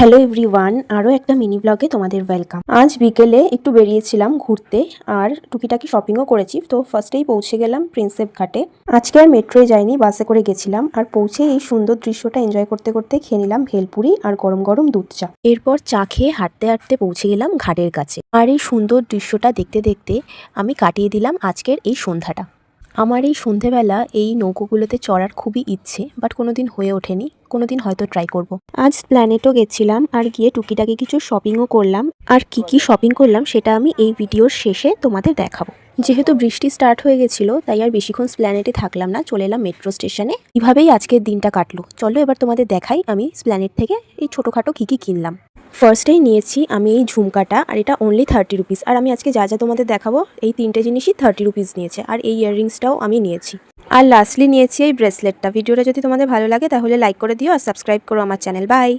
Hello everyone, আরও একটা mini ব্লগে তোমাদের ওয়েলকাম। আজ বিকেলে একটু বেরিয়েছিলাম ঘুরতে আর টুকিটাকি শপিংও করেছি। তো ফার্স্টেই পৌঁছে গেলাম প্রিন্সেপ ঘাটে। আজকে আর মেট্রোয় যাইনি, বাসে করে গেছিলাম। আর পৌঁছে এই সুন্দর দৃশ্যটা এনজয় করতে করতে খেয়ে নিলাম ভেলপুরি আর গরম গরম দুধ চা। এরপর চা খেয়ে হাঁটতে হাঁটতে পৌঁছে গেলাম ঘাটের কাছে। আর এই সুন্দর দৃশ্যটা দেখতে দেখতে আমি কাটিয়ে দিলাম আজকের এই সন্ধ্যাটা। আমার এই সন্ধেবেলা এই নৌকোগুলোতে চড়ার খুবই ইচ্ছে, বাট কোনোদিন হয়ে ওঠেনি। কোনোদিন হয়তো ট্রাই করব। আজ প্ল্যানেটও গেছিলাম আর গিয়ে টুকিটাকি কিছু শপিংও করলাম। আর কি শপিং করলাম সেটা আমি এই ভিডিওর শেষে তোমাদের দেখাবো। যেহেতু বৃষ্টি স্টার্ট হয়ে গেছিলো তাই আর বেশিক্ষণ স্প্ল্যানেটে থাকলাম না, চলে এলাম মেট্রো স্টেশনে। এভাবেই আজকের দিনটা কাটলো। চলো এবার তোমাদের দেখাই আমি স্প্ল্যানেট থেকে এই ছোটোখাটো কি কিনলাম। ফার্স্টেই নিয়েছি আমি এই ঝুমকাটা, আর এটা অনলি 30 রুপিস। আর আমি আজকে যা যা তোমাদের দেখাবো এই তিনটে জিনিসই 30 রুপিস নিয়েছে। আর এই ইয়াররিংসটাও আমি নিয়েছি। আর লাস্টলি নিয়েছি এই ব্রেসলেটটা। ভিডিওটা যদি তোমাদের ভালো লাগে তাহলে লাইক করে দিও আর সাবস্ক্রাইব করো আমার চ্যানেল। বাই।